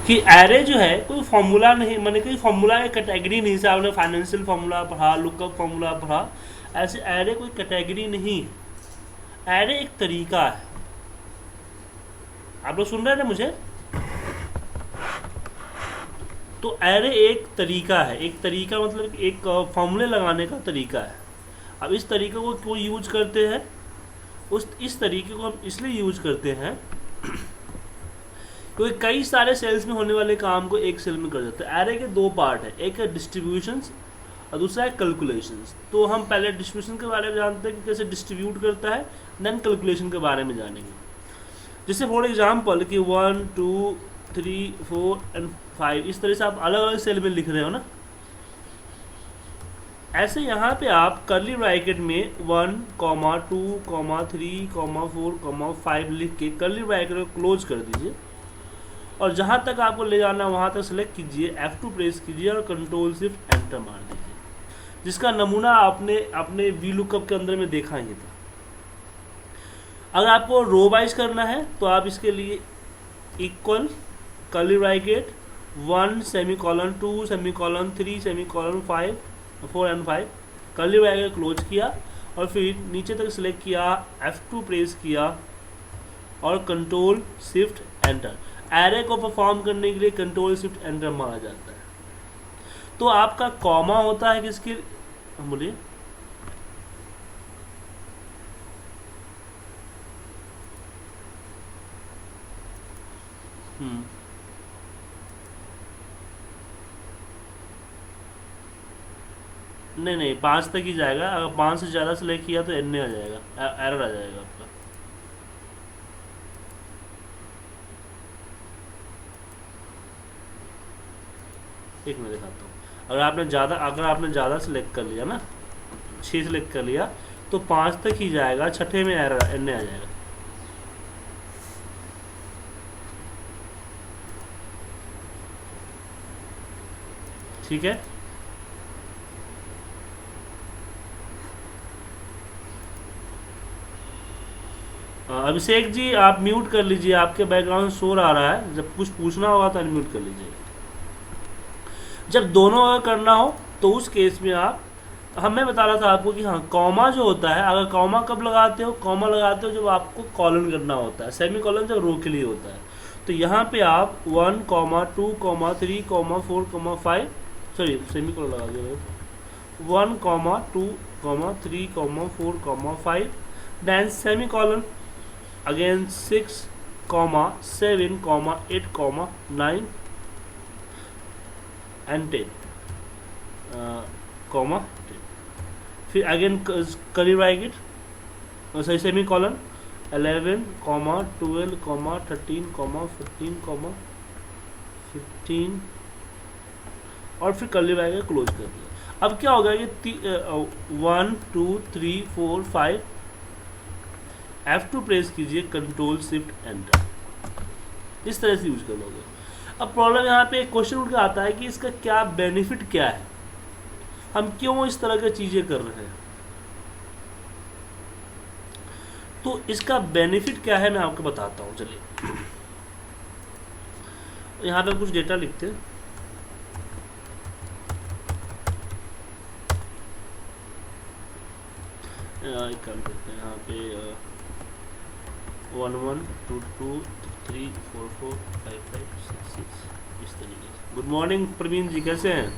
कि एरे जो है कोई फॉर्मूला नहीं, मैंने कोई फॉर्मूला या कैटेगरी नहीं, से आपने फाइनेंशियल फॉर्मूला पढ़ा, लुकअप फॉर्मूला पढ़ा, ऐसे एरे कोई कैटेगरी नहीं है, एरे एक तरीका है। आप लोग सुन रहे हैं ना मुझे? तो एरे एक तरीका है, एक तरीका मतलब एक फॉर्मूले लगाने का तरीका है। अब इस तरीके को क्यों यूज करते हैं, इस तरीके को हम इसलिए यूज करते हैं क्योंकि कई सारे सेल्स में होने वाले काम को एक सेल में कर देते हैं। एरे के दो पार्ट है, एक है डिस्ट्रीब्यूशंस और दूसरा है कैलकुलेशंस। तो हम पहले डिस्ट्रीब्यूशन के बारे में जानते हैं कि कैसे डिस्ट्रीब्यूट करता है, देन कैलकुलेशन के बारे में जानेंगे। जैसे फॉर एग्जाम्पल कि 1 2 3 4 एंड 5 इस तरह से आप अलग अलग सेल में लिख रहे हो ना, ऐसे यहाँ पे आप कर्ली ब्रैकेट में 1 2 3 4 5 लिख के कर्ली ब्रैकेट को क्लोज कर दीजिए और जहाँ तक आपको ले जाना है वहाँ तक सेलेक्ट कीजिए, F2 प्रेस कीजिए और कंट्रोल शिफ्ट एंटर मार दीजिए, जिसका नमूना आपने अपने वी लुकअप के अंदर में देखा ही था। अगर आपको रो वाइज करना है तो आप इसके लिए equal curly bracket 1 semicolon 2 semicolon 3 semicolon 4 and 5 curly bracket close किया और फिर नीचे तक सिलेक्ट किया, F2 प्रेस किया और कंट्रोल शिफ्ट एंटर। एरे को परफॉर्म करने के लिए कंट्रोल शिफ्ट एंटर मारा जाता है। तो आपका कॉमा होता है किसके, बोलिए, नहीं 5 तक ही जाएगा। अगर 5 से ज़्यादा सेलेक्ट किया तो एन आ जाएगा, एरर आ जाएगा आपका। एक मैं दिखाता हूँ। अगर आपने ज़्यादा सेलेक्ट कर लिया ना, 6 सेलेक्ट कर लिया तो 5 तक ही जाएगा, छठे में एरर एन आ जाएगा। ठीक है, अभिषेक जी आप म्यूट कर लीजिए, आपके बैकग्राउंड शोर आ रहा है, जब कुछ पूछना होगा तो अनम्यूट कर लीजिए। जब दोनों अगर करना हो तो उस केस में आप, हमें बता रहा था आपको कि हाँ कॉमा जो होता है, अगर कॉमा कब लगाते हो, कॉमा लगाते हो जब आपको कॉलन करना होता है, सेमी कॉलन जब रो के लिए होता है। तो यहाँ पे आप 1 2 3 4 5, सॉरी सेमी कॉलन लगा दे, 1 2 3 4 5, then semi colon again 6 7 8 9 and 10 comma 10, फिर again curly bracket, sorry semi colon 11 12 13 14 15 और फिर कर्ली ब्रैकेट क्लोज कर दिया। अब क्या होगा कि 1 2 3 4 5 F2 प्रेस कीजिए, कंट्रोल शिफ्ट एंटर, इस तरह से यूज कर लोगे। अब प्रॉब्लम यहाँ पे एक क्वेश्चन उठ के आता है कि इसका क्या बेनिफिट क्या है, हम क्यों इस तरह की चीजें कर रहे हैं। तो इसका बेनिफिट क्या है मैं आपको बताता हूँ। चलिए यहाँ पे कुछ डेटा लिखते हैं। एक काम करते हैं, यहाँ पे 1 1 2 2 3 4 4 5 5 6 6 इस तरीके से। गुड मॉर्निंग प्रवीण जी, कैसे हैं?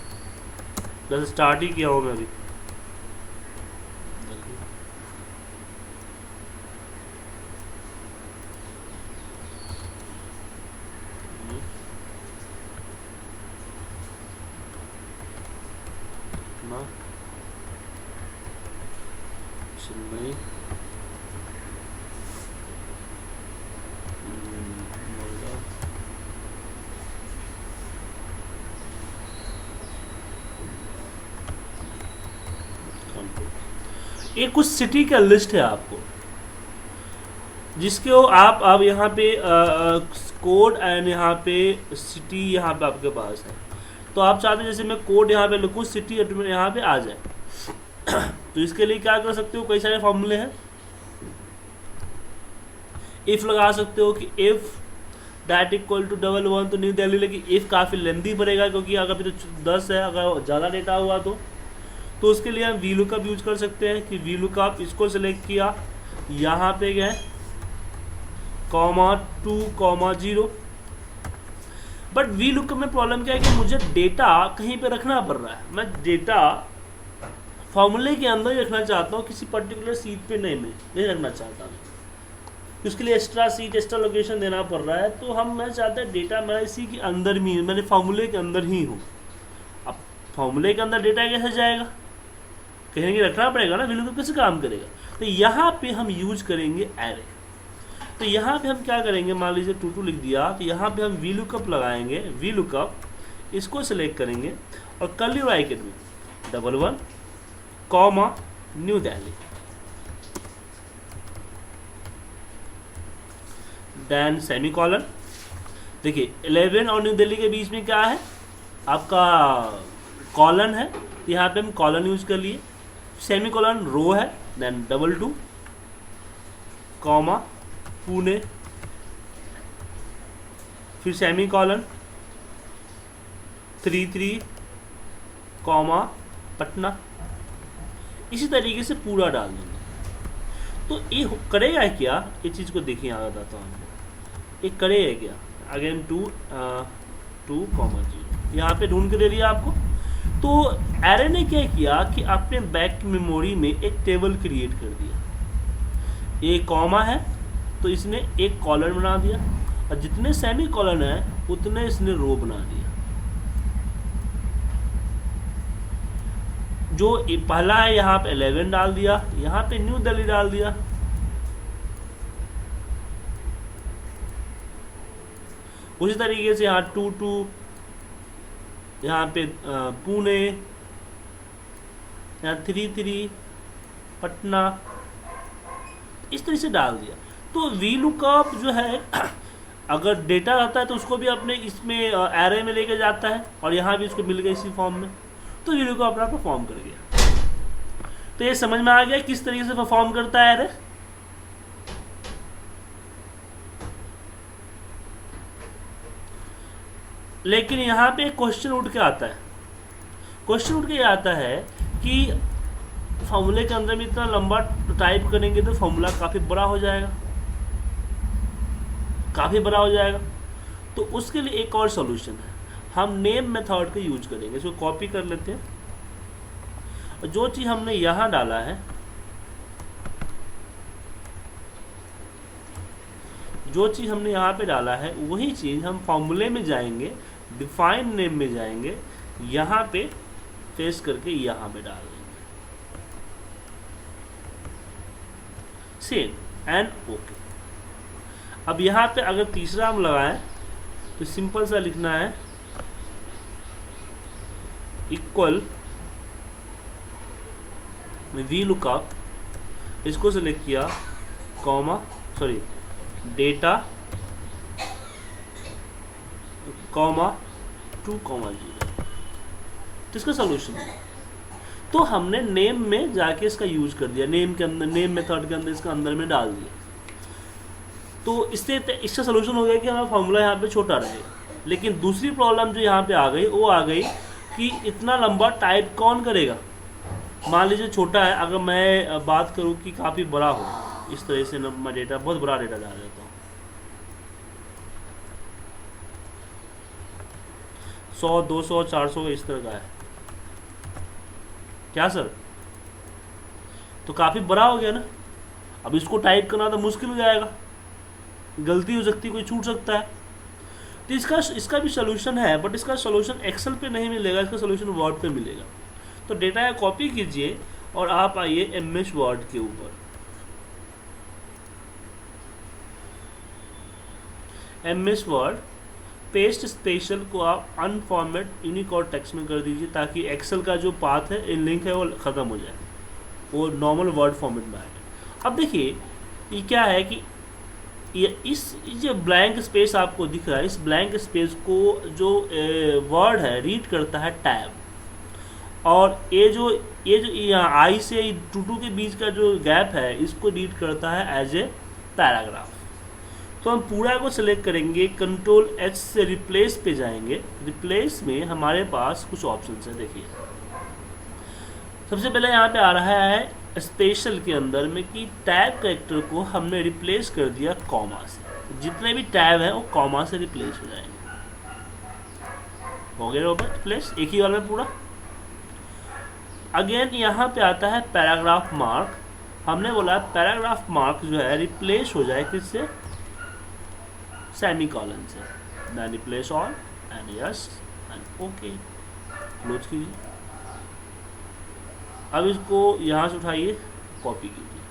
बस स्टार्ट ही किया हूँ मैं अभी। एक कुछ सिटी का लिस्ट है आपको, जिसके आप अब यहाँ पे कोड एंड यहाँ पे सिटी यहाँ पे आपके पास है। तो आप चाहते हैं जैसे मैं कोड यहाँ पे लिखूँ, सिटी यहाँ पे आ जाए तो इसके लिए क्या कर सकते हो, कई सारे फॉर्मूले हैं। इफ लगा सकते हो कि इफ डैट इक्वल टू 11 तो न्यू दिल्ली, लेकिन इफ़ काफ़ी लेंदी पड़ेगा क्योंकि अगर फिर 10 है, अगर ज़्यादा डेटा हुआ तो उसके लिए हम वी लुकअप यूज कर सकते हैं कि वी लुकअप इसको सिलेक्ट किया, यहाँ पे गए (2,0). बट वी लुकअप में प्रॉब्लम क्या है कि मुझे डेटा कहीं पे रखना पड़ रहा है, मैं डेटा फॉर्मूले के अंदर ही रखना चाहता हूँ, किसी पर्टिकुलर सीट पे नहीं रखना चाहता मैं, उसके लिए एक्स्ट्रा सीट एक्स्ट्रा लोकेशन देना पड़ रहा है। तो मैं चाहते हैं डेटा मेरा इसी के अंदर में, मैंने फॉर्मूले के अंदर ही हूँ। अब फॉर्मूले के अंदर डेटा कैसे जाएगा, कहीं रखना पड़ेगा ना, वी लुकअप कैसे काम करेगा। तो यहाँ पे हम यूज करेंगे एरे। तो यहाँ पे हम क्या करेंगे, मान लीजिए 2 लिख दिया, तो यहाँ पे हम वी लुकअप लगाएंगे, वी लुकअप इसको सिलेक्ट करेंगे और कर्ली ब्रैकेट में 11, न्यू दिल्ली, देन सेमीकोलन। देखिए 11 और न्यू दिल्ली के बीच में क्या है, आपका कॉलन है, तो यहाँ पे हम कॉलन यूज कर लिए, सेमीकोलन रो है, देन 22, पुणे, फिर सेमीकोलन 33, पटना। इसी तरीके से पूरा डाल देंगे। तो ये करेगा क्या, ये चीज़ को देखिए, यहाँ बताता हूँ आपको, ये करेगा क्या। अगेन 2, 0, यहाँ पे ढूंढ के दे दिया आपको। तो एरे ने क्या किया कि अपने बैक मेमोरी में एक टेबल क्रिएट कर दिया, ये कॉमा है तो इसने एक कॉलन बना दिया, और जितने सेमी कॉलन है उतने इसने रो बना दिया। जो पहला है यहाँ पे 11 डाल दिया, यहाँ पे न्यू दिल्ली डाल दिया, उसी तरीके से यहाँ 2, यहाँ पे पुणे, यहाँ 3, पटना, इस तरह से डाल दिया। तो वी लुकअप जो है अगर डेटा रहता है तो उसको भी अपने इसमें एरे में लेके जाता है, और यहाँ भी उसको मिल गया इसी फॉर्म में, तो वी लुकअप अपना परफॉर्म कर गया। तो ये समझ में आ गया किस तरीके से परफॉर्म करता है एरे। लेकिन यहाँ पे क्वेश्चन उठ के आता है, क्वेश्चन उठ के आता है कि फॉर्मूले के अंदर में इतना लंबा टाइप करेंगे तो फॉर्मूला काफ़ी बड़ा हो जाएगा, काफ़ी बड़ा हो जाएगा। तो उसके लिए एक और सॉल्यूशन है, हम नेम मेथड का यूज करेंगे। इसको कॉपी कर लेते हैं, और जो चीज़ हमने यहाँ डाला है, जो चीज़ हमने यहाँ पे डाला है वही चीज़ हम फॉर्मूले में जाएंगे, डिफाइन नेम में जाएंगे, यहाँ पे पेस्ट करके यहाँ पे डाल देंगे, सेव एंड ओके। अब यहाँ पे अगर तीसरा हम लगाएं तो सिंपल सा लिखना है इक्वल वी लुकअप, इसको सेलेक्ट किया, डेटा, 2, 0, तो इसका सोल्यूशन है। तो हमने नेम में जाके इसका यूज कर दिया, नेम के अंदर, नेम मेथड के अंदर इसका अंदर में डाल दिया। तो इसका सोल्यूशन हो गया कि हमारा फॉर्मूला यहाँ पे छोटा रहेगा। लेकिन दूसरी प्रॉब्लम जो यहाँ पे आ गई वो आ गई कि इतना लंबा टाइप कौन करेगा। मान लीजिए छोटा है, अगर मैं बात करूँ कि काफ़ी बड़ा हो, इस तरह से मैं डेटा, बहुत बड़ा डेटा डाल देता हूँ, 100, 200, 400 इस तरह का है क्या सर, तो काफ़ी बड़ा हो गया ना। अब इसको टाइप करना तो मुश्किल हो जाएगा, गलती हो सकती है, कोई छूट सकता है। तो इसका भी सोल्यूशन है, बट इसका सोल्यूशन एक्सेल पे नहीं मिलेगा, इसका सोल्यूशन वर्ड पे मिलेगा। तो डेटा कॉपी कीजिए और आप आइए एमएस वर्ड के ऊपर, एमएस वर्ड पेस्ट स्पेशल को आप अनफॉर्मेट यूनिकोड टेक्स्ट में कर दीजिए, ताकि एक्सेल का जो पाथ है, लिंक है, वो ख़त्म हो जाए, वो नॉर्मल वर्ड फॉर्मेट में आएगा। अब देखिए ये क्या है कि ये ब्लैंक स्पेस आपको दिख रहा है, इस ब्लैंक स्पेस को जो वर्ड है रीड करता है टैब, और ये जो यहाँ आई से 2 के बीच का जो गैप है इसको रीड करता है एज ए पैराग्राफ। तो हम पूरा को सिलेक्ट करेंगे, कंट्रोल एच से रिप्लेस पे जाएंगे। रिप्लेस में हमारे पास कुछ ऑप्शन है, देखिए सबसे पहले यहाँ पे आ रहा है स्पेशल के अंदर में कि टैब कैरेक्टर को हमने रिप्लेस कर दिया कॉमा से। जितने भी टैब हैं वो कॉमा से रिप्लेस हो जाएंगे। हो गया रिप्लेस एक ही बार में पूरा। अगेन यहाँ पे आता है पैराग्राफ मार्क। हमने बोला पैराग्राफ मार्क जो है रिप्लेस हो जाए किससे, सेमीकोलन से। Then replace all and yes and okay, close कीजिए। अब इसको यहाँ से उठाइए, कॉपी कीजिए,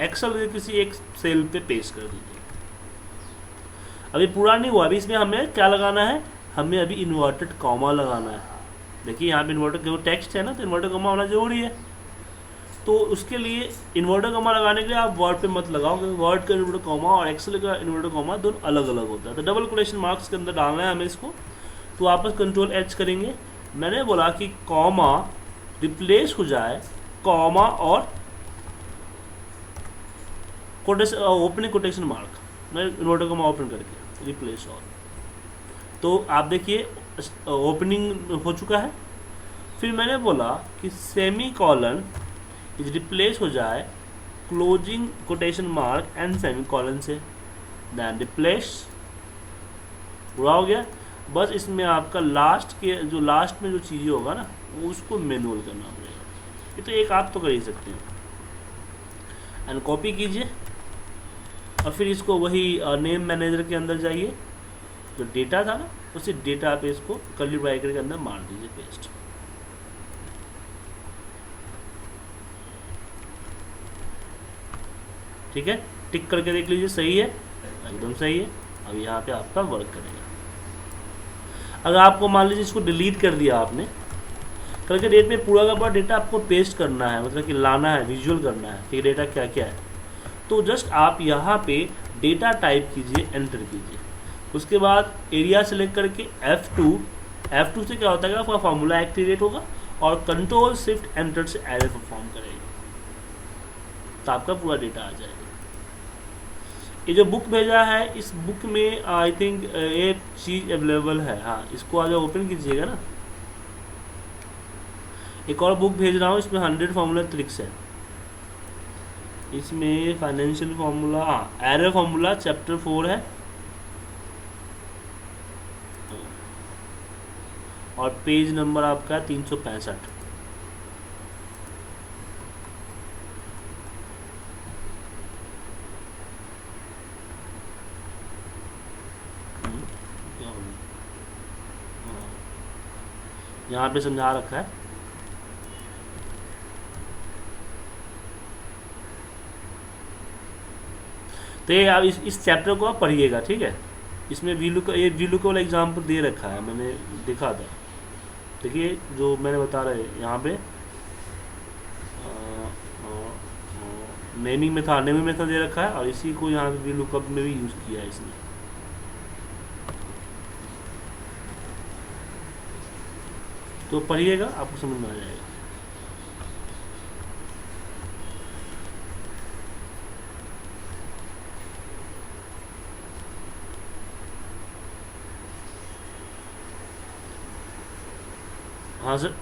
एक्सेल के किसी एक सेल पे पेस्ट कर दीजिए। अभी पूरा नहीं हुआ, अभी इसमें हमें क्या लगाना है, हमें अभी इन्वर्टेड कॉमा लगाना है। देखिए यहाँ पे इन्वर्टेड जो टेक्स्ट है ना, तो इन्वर्टेड कॉमा होना जरूरी है। तो उसके लिए इन्वर्टेड कॉमा लगाने के लिए आप वर्ड पे मत लगाओ, क्योंकि वर्ड का इन्वर्टेड कॉमा और एक्सेल का इन्वर्टेड कॉमा दोनों अलग अलग होता है। तो डबल कोटेशन मार्क्स के अंदर डालना है हमें इसको। तो वापस कंट्रोल एच करेंगे। मैंने बोला कि कॉमा रिप्लेस हो जाए कॉमा और कोटेशन, ओपनिंग कोटेशन मार्क, मैं इन्वर्टेड कॉमा ओपन करके रिप्लेस ऑल। तो आप देखिए ओपनिंग हो चुका है। फिर मैंने बोला कि सेमी कॉलन इज रिप्लेस हो जाए closing quotation mark and semi colon से। देन रिप्लेस, पूरा हो गया। बस इसमें आपका लास्ट में जो चीज़ें होगा ना, उसको मैनुअल करना पड़ेगा। ये तो एक आप तो कर ही सकते हैं। एंड कॉपी कीजिए और फिर इसको वही नेम मैनेजर के अंदर जाइए, जो डेटा था ना उसी डेटा पे इसको कर्ली ब्रैकेट के अंदर मार दीजिए पेस्ट। ठीक है, टिक करके देख लीजिए सही है, एकदम सही है। अब यहाँ पे आपका वर्क करेगा। अगर आपको मान लीजिए इसको डिलीट कर दिया आपने, कल के डेट में पूरा का पूरा डेटा आपको पेस्ट करना है, मतलब कि लाना है, विजुअल करना है कि डेटा क्या क्या है, तो जस्ट आप यहाँ पे डेटा टाइप कीजिए, एंटर कीजिए। उसके बाद एरिया सेलेक्ट करके F2 से क्या होता है, आपका फार्मूला एक्टिवेट होगा और कंट्रोल शिफ्ट एंटर से एरे परफॉर्म करेगा, तो आपका पूरा डेटा आ जाएगा। ये जो बुक भेजा है, इस बुक में आई थिंक एक चीज़ अवेलेबल है। हाँ, इसको आज ओपन कीजिएगा ना। एक और बुक भेज रहा हूँ, इसमें 100 फार्मूला ट्रिक्स है। इसमें फाइनेंशियल फार्मूला, हाँ एरे फार्मूला चैप्टर 4 है और पेज नंबर आपका 365। यहाँ पे समझा रखा है। तो ये आप इस चैप्टर को आप पढ़िएगा, ठीक है। इसमें वीलू का, ये वीलू का वाला एग्जाम्पल दे रखा है, मैंने देखा था। देखिए जो मैंने बता रहे यहाँ पे नेमिंग में था, नेमिंग में था दे रखा है, और इसी को यहाँ पे वीलू कप में भी यूज़ किया है इसने। तो पढ़िएगा, आपको समझ में आ जाएगा। हाँ सर,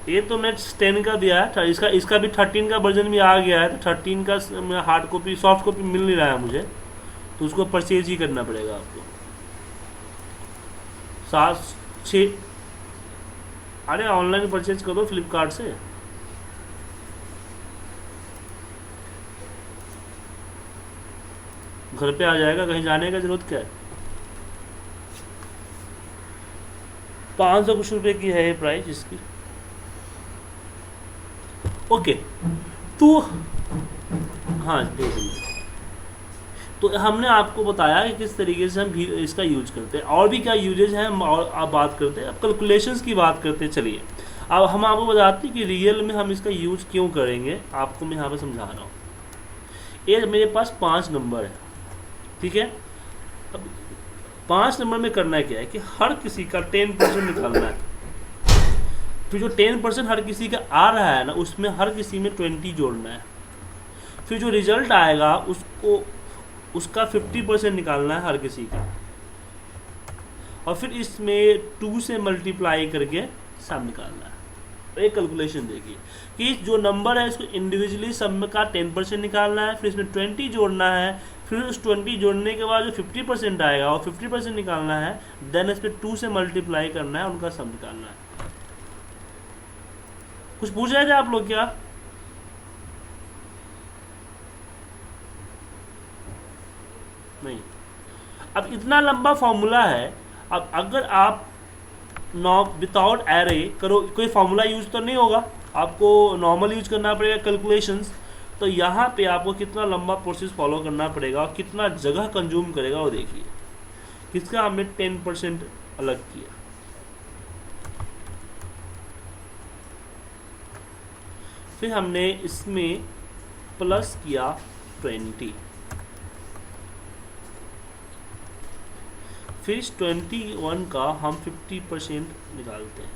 ये तो मैं 10 का दिया है, इसका भी 13 का वर्जन भी आ गया है। तो 13 का हार्ड कॉपी, सॉफ्ट कॉपी मिल नहीं रहा है मुझे, तो उसको परचेज ही करना पड़ेगा आपको। 7-6, अरे ऑनलाइन परचेज करो फ्लिपकार्ट से। घर पे आ जाएगा, कहीं जाने का जरूरत क्या है। 500 कुछ रुपए की है ये प्राइस इसकी। ओके, तो हाँ देख लीजिए। तो हमने आपको बताया कि किस तरीके से हम इसका यूज करते हैं, और भी क्या यूजेज हैं हम और आप बात करते हैं। अब कैलकुलेशंस की बात करते हैं। चलिए अब हम आपको बताते हैं कि रियल में हम इसका यूज क्यों करेंगे। आपको मैं यहाँ पे समझा रहा हूँ। ये मेरे पास 5 नंबर है, ठीक है। अब 5 नंबर में करना क्या है कि हर किसी का 10% निकालना है। फिर जो 10% हर किसी का आ रहा है ना, उसमें हर किसी में 20 जोड़ना है। फिर जो रिजल्ट आएगा उसको उसका 50% निकालना है हर किसी का, और फिर इसमें 2 से मल्टीप्लाई करके सम निकालना है। एक कैलकुलेशन देखिए कि जो नंबर है इसको इंडिविजुअली सम का 10% निकालना है, फिर इसमें 20 जोड़ना है, फिर उस 20 जोड़ने के बाद जो 50% आएगा और 50% निकालना है, देन इस पर 2 से मल्टीप्लाई करना है, उनका सम निकालना है। कुछ पूछ रहे थे आप लोग क्या? नहीं। अब इतना लंबा फॉर्मूला है, अब अगर आप विदाउट एरे करो, कोई फॉर्मूला यूज तो नहीं होगा, आपको नॉर्मल यूज करना पड़ेगा कैलकुलेशंस। तो यहाँ पे आपको कितना लंबा प्रोसेस फॉलो करना पड़ेगा और कितना जगह कंज्यूम करेगा वो देखिए। किसका हमने 10% अलग किया, फिर हमने इसमें प्लस किया 20, फिर इस 21 का हम 50% निकालते हैं।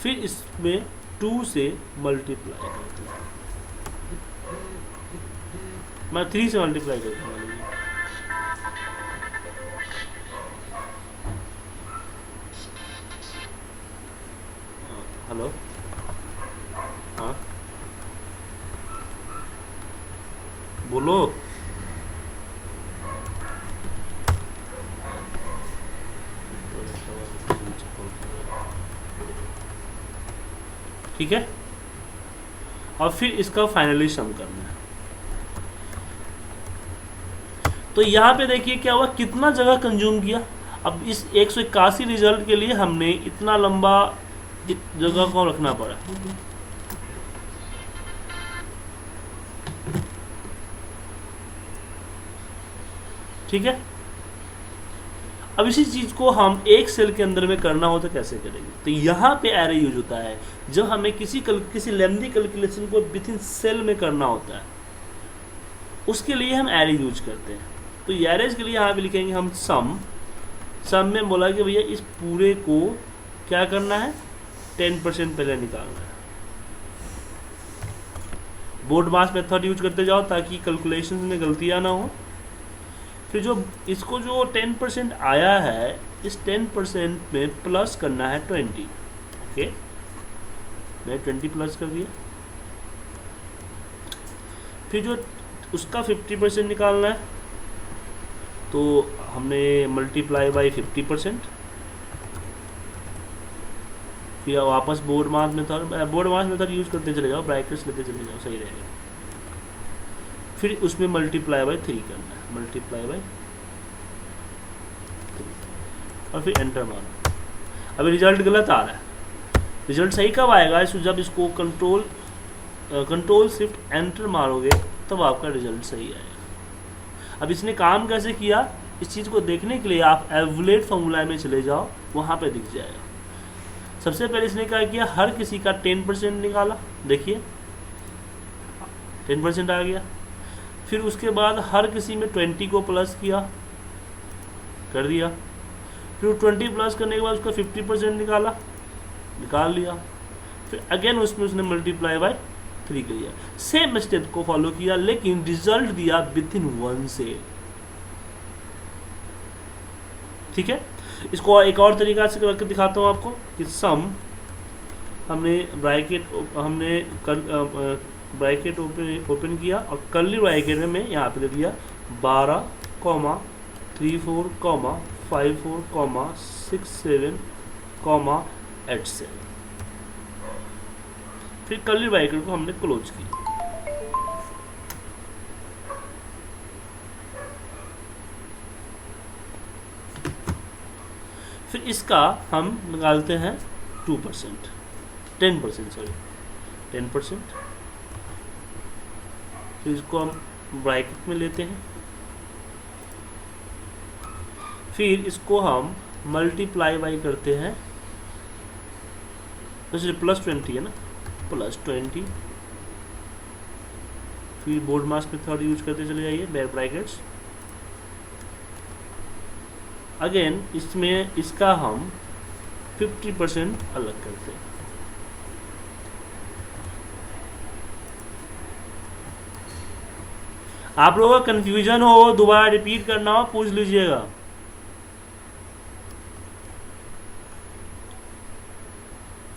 फिर इसमें 2 से मल्टीप्लाई करते हैं, मैं 3 से मल्टीप्लाई करता हूँ। हेलो, हाँ बोलो। ठीक है, और फिर इसका फाइनली सम करना है। तो यहाँ पे देखिए क्या हुआ, कितना जगह कंज्यूम किया। अब इस 181 रिजल्ट के लिए हमने इतना लंबा जगह को रखना पड़ा। ठीक है, अब इसी चीज को हम एक सेल के अंदर में करना हो तो कैसे करेंगे? तो यहाँ पे एरे यूज होता है जब हमें किसी लेंथी कैलकुलेशन को विद इन सेल में करना होता है, उसके लिए हम एरे यूज करते हैं। तो एरेज के लिए यहाँ पे लिखेंगे हम सम में बोला कि भैया इस पूरे को क्या करना है, 10% पहले निकालना है। बोर्ड मास मेथड यूज करते जाओ ताकि कैलकुलेशन में गलतियाँ ना हो। फिर जो इसको जो 10% आया है, इस 10% में प्लस करना है 20। ओके, मैं 20 प्लस कर दिया। फिर जो उसका 50% निकालना है, तो हमने मल्टीप्लाई बाई 50%। फिर वापस बोर्ड मास मेथड यूज करते चले जाओ, ब्रैकेट्स लेते चले जाओ, सही रहेगा। फिर उसमें मल्टीप्लाई बाई 3 करना है, मल्टीप्लाई बाई 3 और फिर एंटर मारो। अभी रिजल्ट गलत आ रहा है, रिजल्ट सही कब आएगा? जब इसको कंट्रोल शिफ्ट एंटर मारोगे तब आपका रिजल्ट सही आएगा। अब इसने काम कैसे किया, इस चीज़ को देखने के लिए आप एवलेट फॉर्मूला में चले जाओ, वहाँ पे दिख जाएगा। सबसे पहले इसने क्या किया, हर किसी का 10% निकाला, देखिए 10% आ गया। फिर उसके बाद हर किसी में 20 को प्लस किया, कर दिया। फिर 20 प्लस करने के बाद उसका 50% निकाल लिया। फिर अगेन उसमें उसने मल्टीप्लाई बाय 3 किया, सेम स्टेप को फॉलो किया, लेकिन रिजल्ट दिया विद इन 1 से। ठीक है, इसको एक और तरीका से करके दिखाता हूँ आपको कि सम हमने ब्रैकेट ओपन किया और कर्ली ब्रैकेट में मैं यहाँ पे दे दिया 12, 34, 54, 67, 87। फिर कर्ली ब्रैकेट को हमने क्लोज किया। फिर इसका हम निकालते हैं 10% सॉरी 10%। फिर इसको हम ब्रैकेट में लेते हैं, फिर इसको हम मल्टीप्लाई बाई करते हैं, तो प्लस 20 है ना, प्लस 20 फिर बोर्ड मास्क मेथड यूज करते चले जाइए, बैक ब्रैकेट्स। अगेन इसमें इसका हम 50% अलग करते हैं। आप लोगों का कंफ्यूजन हो, दोबारा रिपीट करना हो, पूछ लीजिएगा।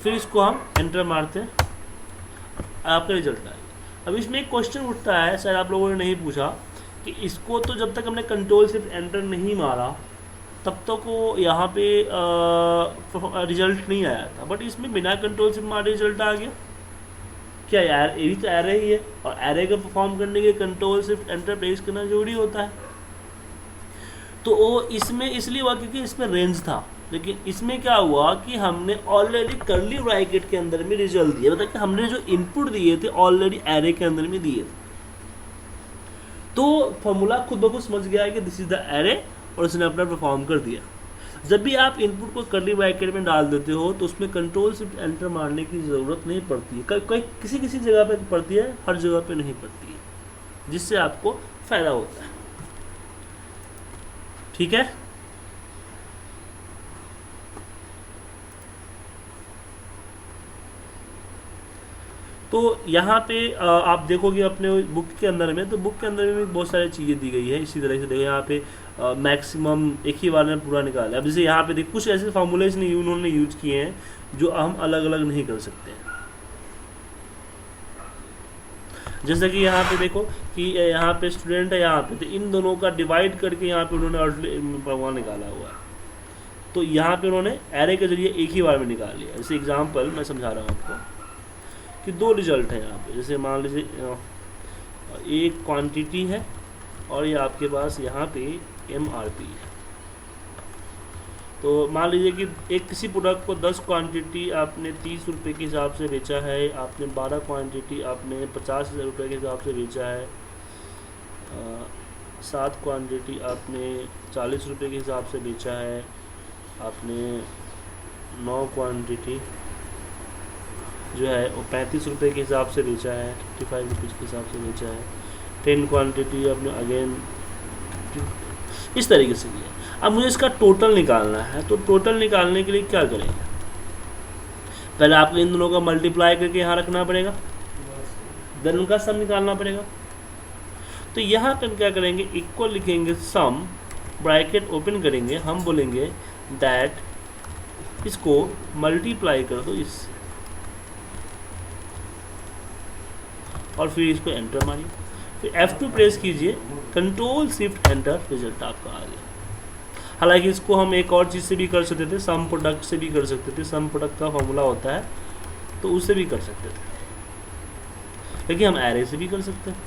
फिर इसको हम एंटर मारते हैं, आपका रिजल्ट आएगा। अब इसमें एक क्वेश्चन उठता है, शायद आप लोगों ने नहीं पूछा, कि इसको तो जब तक हमने कंट्रोल सिर्फ एंटर नहीं मारा तब तक वो यहाँ पे रिजल्ट नहीं आया था, बट इसमें बिना कंट्रोल सिर्फ मारे रिजल्ट आ गया। क्या यार, ये भी तो एरे ही है, और एरे को परफॉर्म करने के कंट्रोल सिर्फ एंटर प्रेस करना जरूरी होता है। तो वो इसमें इसलिए हुआ क्योंकि इसमें रेंज था, लेकिन इसमें क्या हुआ कि हमने ऑलरेडी कर्ली ब्रैकेट के अंदर में रिजल्ट दिया, मतलब कि हमने जो इनपुट दिए थे ऑलरेडी एरे के अंदर में दिए थे। तो फॉर्मूला खुद ब खुद समझ गया है कि दिस इज द एरे, और उसने अपना परफॉर्म कर दिया। जब भी आप इनपुट को कर्ली ब्रैकेट में डाल देते हो तो उसमें कंट्रोल सिर्फ एंटर मारने की ज़रूरत नहीं पड़ती है। कोई किसी किसी जगह पे पड़ती है, हर जगह पे नहीं पड़ती है, जिससे आपको फ़ायदा होता है। ठीक है, तो यहाँ पे आप देखोगे अपने बुक के अंदर में, तो बुक के अंदर में भी बहुत सारी चीज़ें दी गई है। इसी तरह से देखो यहाँ पे मैक्सिमम एक ही बार में पूरा निकाला। अब जैसे यहाँ पे देखो कुछ ऐसे फार्मूलेज नहीं उन्होंने यूज किए हैं जो हम अलग अलग नहीं कर सकते हैं। जैसे कि यहाँ पे देखो कि यहाँ पे स्टूडेंट है, यहाँ पे तो इन दोनों का डिवाइड करके यहाँ पे उन्होंने फॉर्मूला निकाला हुआ है। तो यहाँ पे उन्होंने एरे के जरिए एक ही बार में निकाल लिया। जैसे एग्जाम्पल मैं समझा रहा हूँ आपको कि दो रिजल्ट है यहाँ पे। जैसे मान लीजिए एक क्वांटिटी है और ये आपके पास यहाँ पे MRP है। तो मान लीजिए कि एक किसी प्रोडक्ट को 10 क्वांटिटी आपने 30 रुपये के हिसाब से बेचा है, आपने 12 क्वांटिटी आपने 50,000 रुपये के हिसाब से बेचा है, 7 क्वांटिटी आपने 40 रुपये के हिसाब से बेचा है, आपने 9 क्वांटिटी जो है वो 35 रुपये के हिसाब से बेचा है, 55 रुपीज़ के हिसाब से बेचा है, 10 क्वांटिटी आपने अगेन इस तरीके से किया। अब मुझे इसका टोटल निकालना है, तो टोटल निकालने के लिए क्या करेंगे? पहले आपको इन दोनों का मल्टीप्लाई करके यहाँ रखना पड़ेगा, देन उनका सम निकालना पड़ेगा। तो यहाँ पर क्या करेंगे, इक्वल लिखेंगे सम, ब्रैकेट ओपन करेंगे, हम बोलेंगे दैट इसको मल्टीप्लाई कर दो इससे, और फिर इसको एंटर मारिए, फिर F2 प्रेस कीजिए, कंट्रोल शिफ्ट एंटर, रिजल्ट आपका आ गया। हालांकि इसको हम एक और चीज़ से भी कर सकते थे, सम प्रोडक्ट से भी कर सकते थे, सम प्रोडक्ट का फॉर्मूला होता है तो उससे भी कर सकते थे, लेकिन हम एरे से भी कर सकते हैं।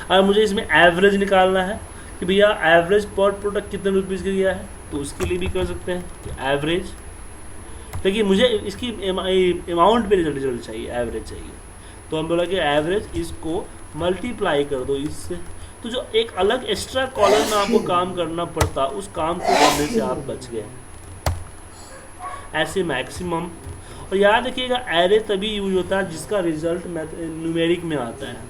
और मुझे इसमें एवरेज निकालना है कि भैया एवरेज पर प्रोडक्ट कितने रुपीज़ का गया है, तो उसके लिए भी कर सकते हैं कि एवरेज, लेकिन मुझे इसकी अमाउंट पे रिजल्ट चाहिए, एवरेज चाहिए। तो हम बोला कि एवरेज इसको मल्टीप्लाई कर दो इससे। तो जो एक अलग एक्स्ट्रा कॉलम में आपको काम करना पड़ता, उस काम को करने से आप बच गए। ऐसे मैक्सिमम, और याद रखिएगा एरे तभी यूज होता है जिसका रिजल्ट न्यूमेरिक में आता है,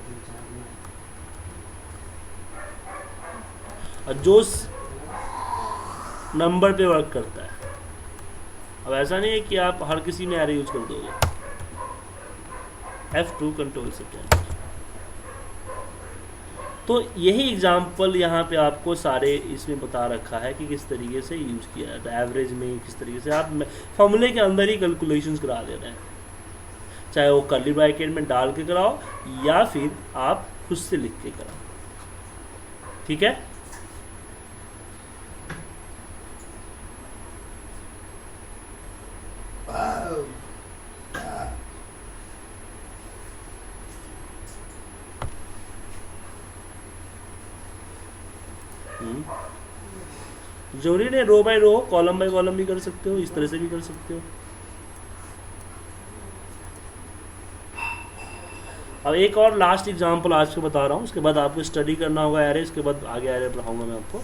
और जो नंबर पे वर्क करता है। अब ऐसा नहीं है कि आप हर किसी में एरे यूज कर दोगे। F2 कंट्रोल से क्या, तो यही एग्जाम्पल यहाँ पे आपको सारे इसमें बता रखा है कि किस तरीके से यूज किया जाता है। एवरेज में किस तरीके से आप फॉर्मूले के अंदर ही कैलकुलेशंस करा दे रहे हैं, चाहे वो कर्ली ब्रैकेट में डाल के कराओ या फिर आप खुद से लिख के कराओ। ठीक है, जरूरी नहीं row by row, column by column भी कर सकते हो, इस तरह से भी कर सकते हो। अब एक और लास्ट एग्जांपल आज को बता रहा हूँ, उसके बाद आपको स्टडी करना होगा एरे, इसके बाद आगे एरे पढ़ाऊंगा मैं आपको।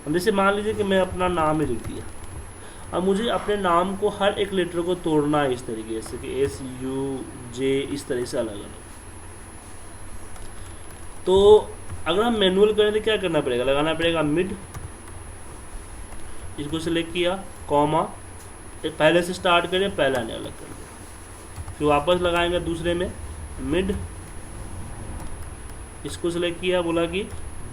अब जैसे मान लीजिए कि मैं अपना नाम ही लिख दिया अब मुझे अपने नाम को हर एक लेटर को तोड़ना है इस तरीके से कि एस यू जे इस तरह से अलग अलग। तो अगर हम मैनुअल करें तो क्या करना पड़ेगा, लगाना पड़ेगा मिड, इसको सिलेक्ट किया, कॉमा, पहले से स्टार्ट करें, पहला ने अलग कर दिया, फिर वापस लगाएंगे दूसरे में मिड, इसको सिलेक्ट किया, बोला कि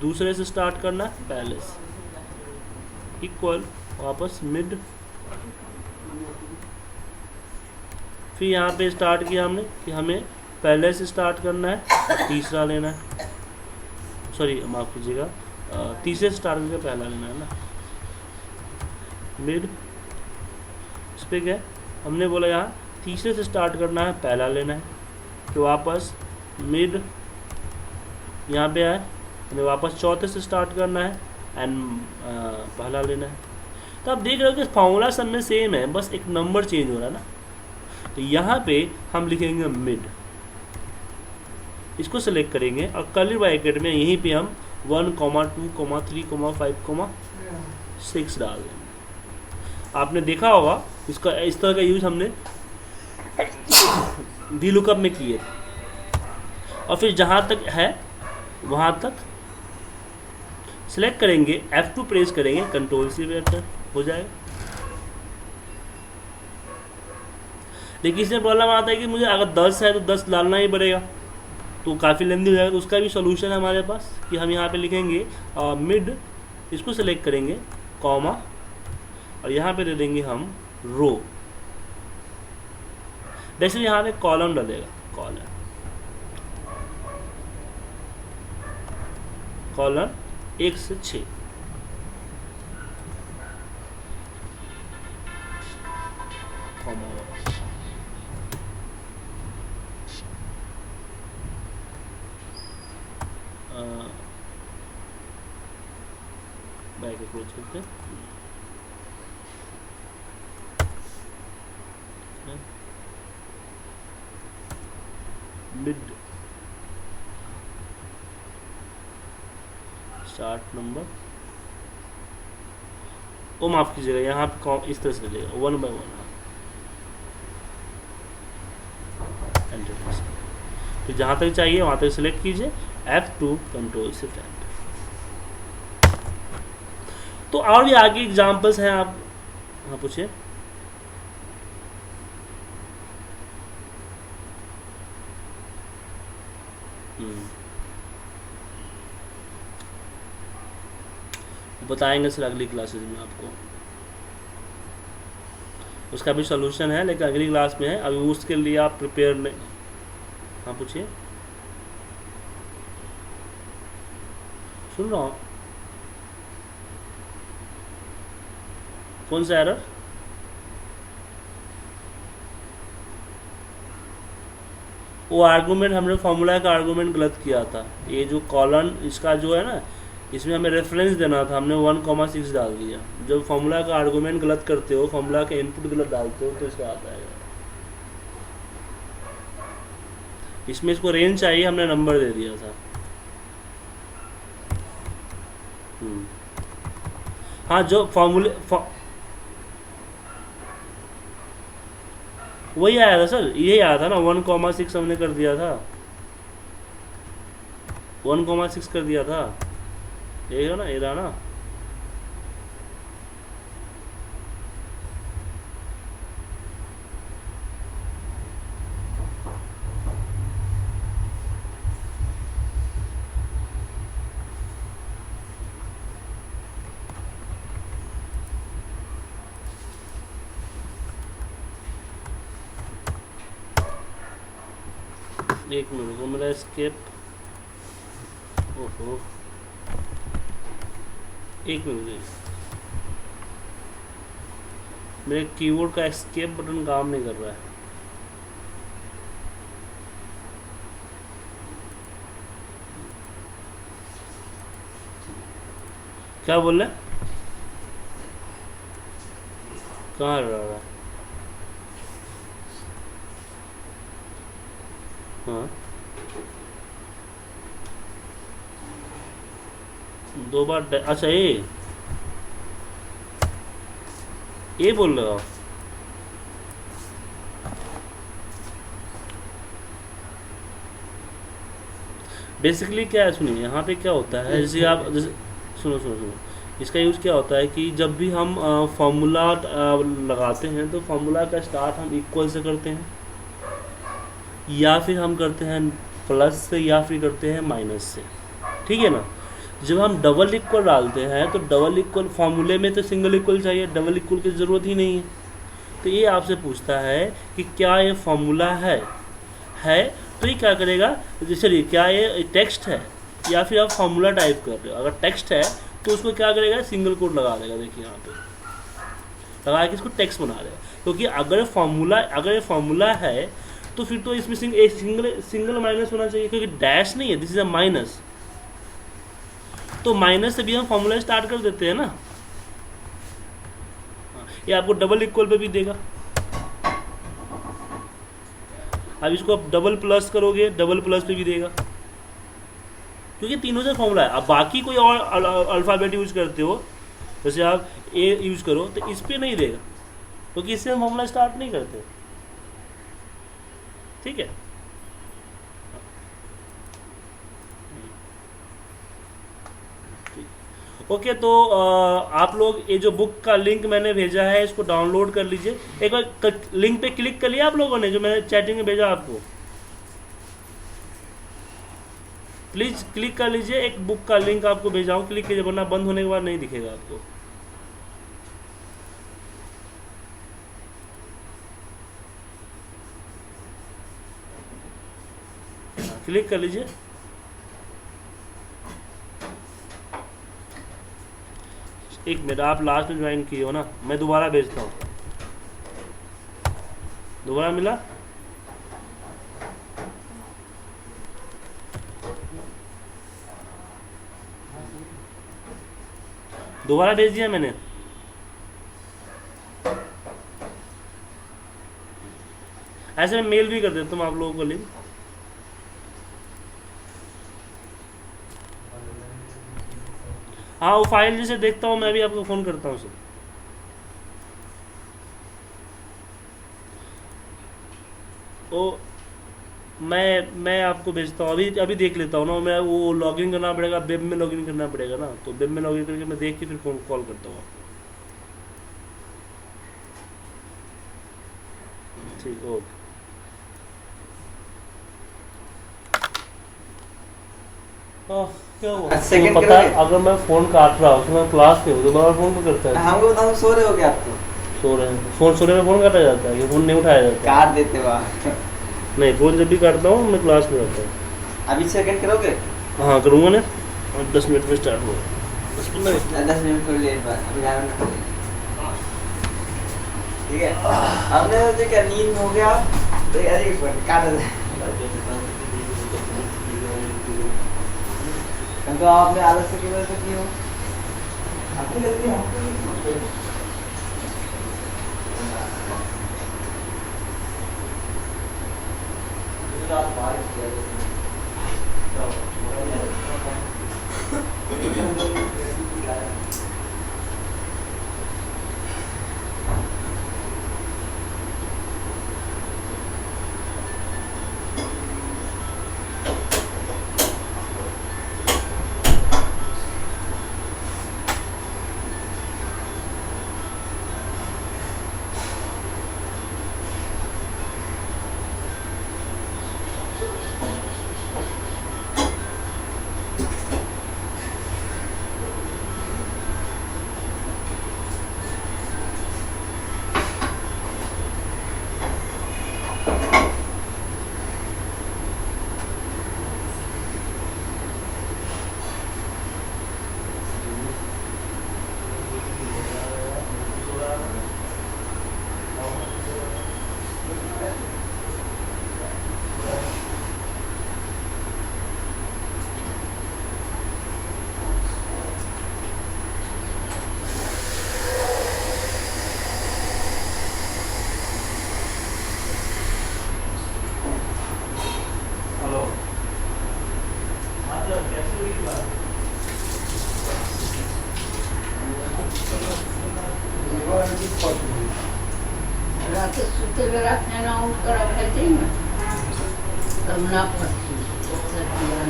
दूसरे से स्टार्ट करना पहले से, इक्वल, वापस मिड, फिर यहाँ पे स्टार्ट किया हमने कि हमें पहले से स्टार्ट करना है, तीसरा लेना है, सॉरी माफ़ कीजिएगा, तीसरे से स्टार्ट करके पहला लेना है ना, मिड, इस पर क्या हमने बोला यहाँ तीसरे से स्टार्ट करना है, पहला लेना है, तो वापस मिड, यहाँ पे आए हमें वापस चौथे से स्टार्ट करना है एंड पहला लेना है। तो आप देख रहे हो कि फॉर्मूला सब में सेम है, बस एक नंबर चेंज हो रहा है ना। तो यहाँ पे हम लिखेंगे मिड, इसको सेलेक्ट करेंगे और कर्ली ब्रैकेट में यहीं पे हम 1, 2, 3, 5, 6 डाल देंगे। आपने देखा होगा इसका इस तरह का यूज हमने वी लुकअप में किए थे। और फिर जहाँ तक है वहाँ तक सिलेक्ट करेंगे, F2 प्रेस करेंगे, कंट्रोल C एंटर हो जाएगा। लेकिन इसमें प्रॉब्लम आता है कि मुझे अगर 10 है तो 10 डालना ही पड़ेगा, तो काफ़ी लेंदी हो जाएगा। तो उसका भी सॉल्यूशन है हमारे पास कि हम यहाँ पे लिखेंगे मिड, इसको सिलेक्ट करेंगे, कॉमा, और यहाँ पे दे देंगे हम रो, जैसे यहाँ पे कॉलम डलेगा, कॉलम 1 से 6, कॉमा, बैक अप्रोच करते हैं, मिड, स्टार्ट नंबर, ओ माफ कीजिएगा यहाँ पे इस तरह से चलेगा 1 by 1, एंटर। फिर जहाँ तक चाहिए वहाँ तक सिलेक्ट कीजिए, F2 कंट्रोल से एंटर। तो और भी आगे एग्जांपल्स हैं, आप हाँ पूछिए। बताएंगे सर अगली क्लासेज में आपको, उसका भी सॉल्यूशन है, लेकिन अगली क्लास में है, अभी उसके लिए आप प्रिपेयर नहीं। हाँ पूछिए, सुन रहा हूँ। कौन सा एरर? वो आर्गूमेंट हमने फॉर्मूला का आर्गूमेंट गलत किया था। ये जो कॉलन इसका जो है ना, इसमें हमें रेफरेंस देना था, हमने 1,6 डाल दिया। जब फॉर्मूला का आर्गूमेंट गलत करते हो, फॉर्मूला का इनपुट गलत डालते हो, तो इसका आता है। इसमें इसको रेंज चाहिए, हमने नंबर दे दिया था। हाँ, जो फॉर्मूले वही आया था सर, यही आया था ना, 1,6 हमने कर दिया था, 1,6 कर दिया था, यही है ना, ये रहा ना। एक मिनट को मेरा एस्केप, ओहो एक मिनट, मेरे कीबोर्ड का एस्केप बटन काम नहीं कर रहा है। क्या बोल रहे? कहाँ रह रहा है? हाँ, 2 बार अच्छा, ये ये बोल रहे हो आप? बेसिकली क्या है, सुनिए यहाँ पे क्या होता है, जैसे आप जैसे सुनो सुनो सुनो, इसका यूज़ क्या होता है कि जब भी हम फॉर्मूला लगाते हैं तो फॉर्मूला का स्टार्ट हम इक्वल से करते हैं, या फिर हम करते हैं प्लस से, या फिर करते हैं माइनस से, ठीक है ना। जब हम डबल इक्वल डालते हैं तो डबल इक्वल फॉर्मूले में तो सिंगल इक्वल चाहिए, डबल इक्वल की ज़रूरत ही नहीं है। तो ये आपसे पूछता है कि क्या ये फॉर्मूला है तो ये क्या करेगा, चलिए क्या ये टेक्स्ट है या फिर आप फॉर्मूला टाइप कर रहे हो। अगर टेक्स्ट है तो उसको क्या करेगा, सिंगल कोट लगा देगा, देखिए यहाँ पे लगा के इसको टेक्स्ट बना देगा। क्योंकि अगर ये फॉर्मूला है तो फिर तो इसमें सिंगल माइनस होना चाहिए, क्योंकि डैश नहीं है, दिस इज अ माइनस। तो माइनस से भी हम फॉर्मूला स्टार्ट कर देते हैं ना। ये आपको डबल इक्वल पे भी देगा। अब इसको आप डबल प्लस करोगे, डबल प्लस पे भी देगा, क्योंकि तीनों से फॉर्मूला है। अब बाकी कोई और अल्फ़ाबेट यूज करते हो, जैसे आप ए यूज करो तो इस पे नहीं देगा, क्योंकि इससे हम फॉर्मूला स्टार्ट नहीं करते, ठीक है। ओके, तो आप लोग ये जो बुक का लिंक मैंने भेजा है इसको डाउनलोड कर लीजिए। एक बार लिंक पे क्लिक कर लिया आप लोगों ने, जो मैंने चैटिंग में भेजा आपको, प्लीज़ क्लिक कर लीजिए। एक बुक का लिंक आपको भेजा हूँ, क्लिक कीजिए, वरना बंद होने के बाद नहीं दिखेगा आपको। क्लिक कर लीजिए। एक मिनट, आप लास्ट में ज्वाइन किए हो ना, मैं दोबारा भेजता हूँ। दोबारा मिला? दोबारा भेज दिया मैंने। ऐसे मैं मेल भी कर देता हूँ आप लोगों को लिंक। हाँ, वो फाइल जैसे देखता हूँ मैं भी आपको फ़ोन करता हूँ सर। तो मैं आपको भेजता हूँ, अभी अभी देख लेता हूँ ना। मैं वो लॉगिन करना पड़ेगा, वेब में लॉगिन करना पड़ेगा ना, तो वेब में लॉगिन करके मैं देख के फिर फ़ोन कॉल करता हूँ आपको। ठीक, ओके। क्या हुआ? सेकंड तो पता है, करोगे? अगर मैं फ़ोन काट रहा हूँ तो मैं क्लास पे हूँ, तो बार फ़ोन क्यों करता है? हमको बताओ, सो रहे हो क्या आप तो? सो रहे हैं, फ़ोन सोने में फ़ोन काटा जाता है, ये फ़ोन नहीं उठाया जाता है। काट देते हो आप। नहीं, फ़ोन जब भी काटता हूँ मैं क्लास में रहता हूँ। अभी सेकंड करोगे? हाँ करूँगा ना, और 10 मिनट में स्टार्ट होगा, 10-15 मिनट। 10 मिनट थोड़ी देर बाद, अभी 11 मिनट। ठीक है, हमने सोचा क्या नींद हो गया, तो यार एक मिनट काट दे। तो आपने आलस की वजह से की हो, आपकी गलती है। रहते हैं ना तब ना पड़ती सब्जियाँ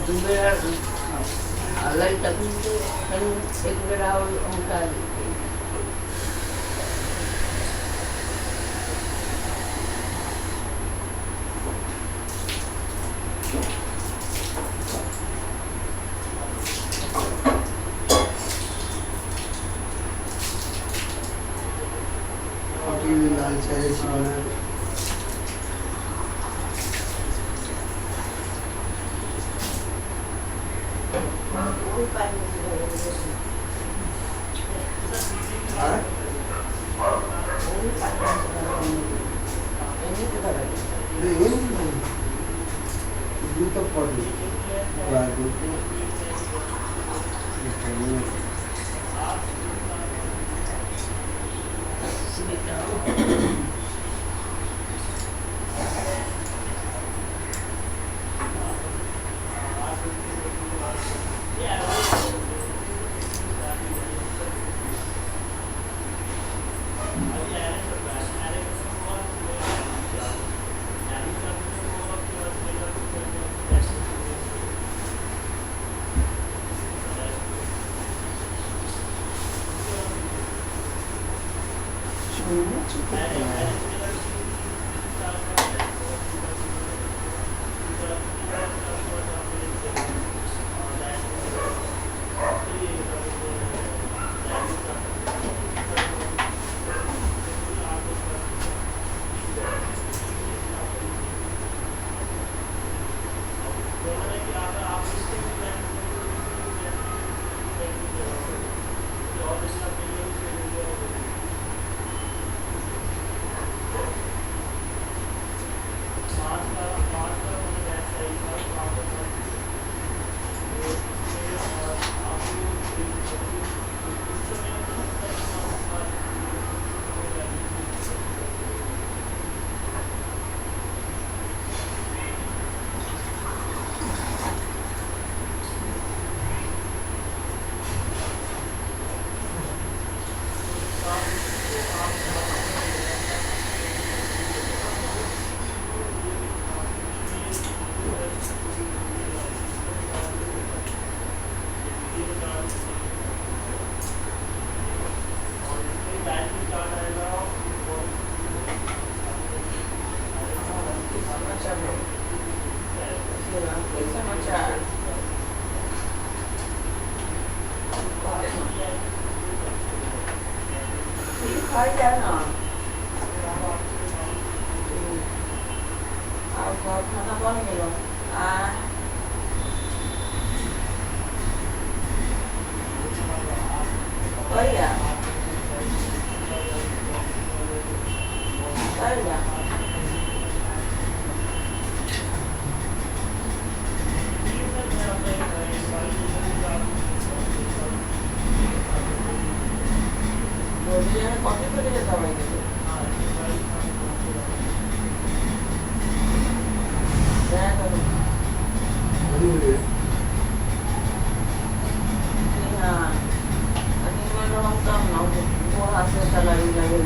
दुबेरा अलग तभी तो एक बेरा उनका लाल चाय बना तो पड़ी खाना बन गेलो भैया भैया कॉफी করে যেতে হবে हाँ आणि मला मग काम नव्हतं वो हास्य तलावी लागेल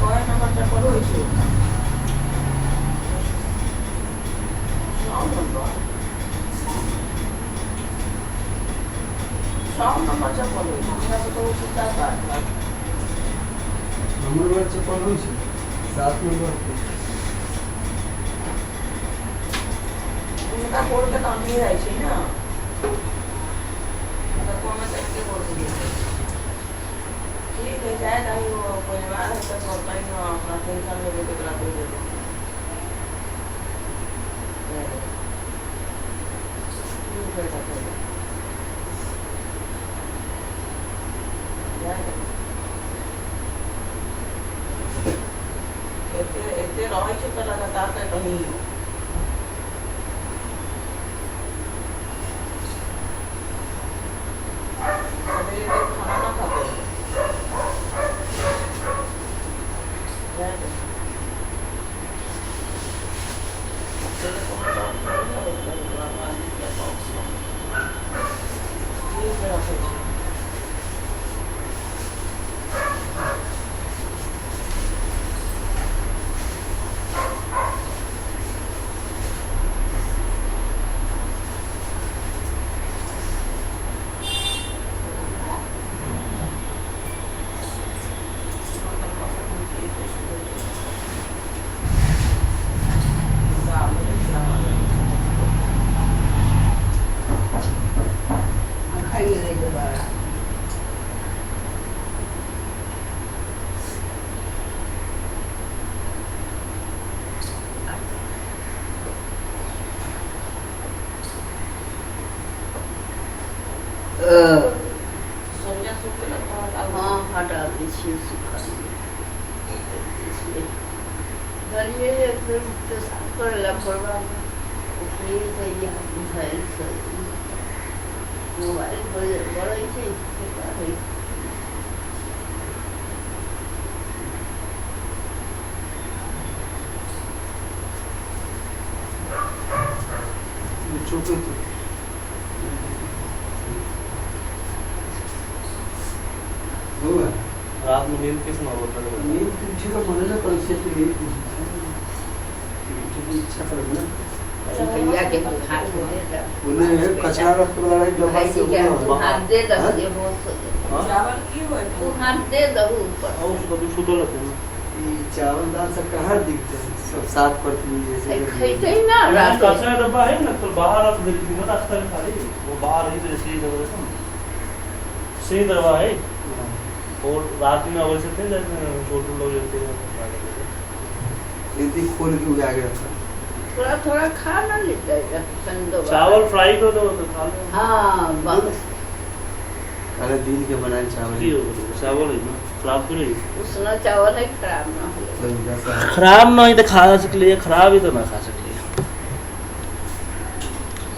कॉय नंबरचा करू issue Sağ namaza kalıyor. Nasıl da uçuklar var. Number चप्पल 7 नंबर उनका कोड का काम नहीं रहा है ना मतलब कौन सा इसके कोड से ठीक है जाएगा ही वो परिवार है तो होता ही ना अपना टेंशन में लेके करा दे दे इतने रॉय चुका लगातार का कहीं खाना ना खाते खाइए नहीं दोबारा। हाँ हटा दीजिए सूखा धरिए फिर पेशाब कर लफड़वा मोबाइल बढ़े छै चौके तो होगा रात में नींद किस ना होता है नींद ठीक है मने ना कंसेप्ट ये इच्छा कर ना भैया के हाथ दे दो उन्हें कचरा रख के लड़ाई डब्बा भाई से क्या ऊपर हाथ दे दो ये बहुत हाँ? चावल की हो तू हाथ दे दो ऊपर और उसको भी सुतो लगते हैं ये चावल दाल सब कहाँ दिखते हैं सब साफ करती है जैसे खाते ही ना रात में। कचरा डब्बा है ना तो बाहर आप देखिए मत आज तक खाली वो बाहर ही तो सही दरवाजा सही दरवाजा है और रात में अवश्य थे छोटे लोग रहते हैं यदि खोल के उगा के रखा थोड़ा थोड़ा खा ना लेते संदो चावल फ्राई कर दो तो खा लो हाँ बस अरे दिन के बनाए चावल की हो गया चावल है ना खराब तो नहीं उसना चावल है खराब ना हो खराब नहीं तो खा सकली है खराब ही तो ना खा सकली है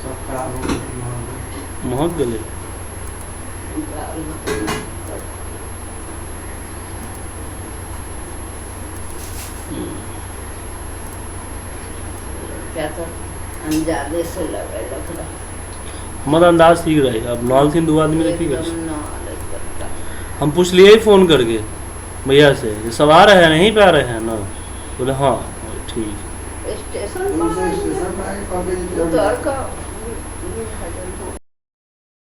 सब खराब हो गए महक गले क्या तो अंजादे से लगे लग हमारा अंदाज ठीक रहेगा अब नॉल थी दो आदमी देखी कर रहा हम पूछ लिए ही फ़ोन करके भैया से ये सब आ रहे हैं नहीं पे आ रहे हैं ना बोले हाँ ठीक स्टेशन उनसे स्टेशन पर आके कॉलेज उतर का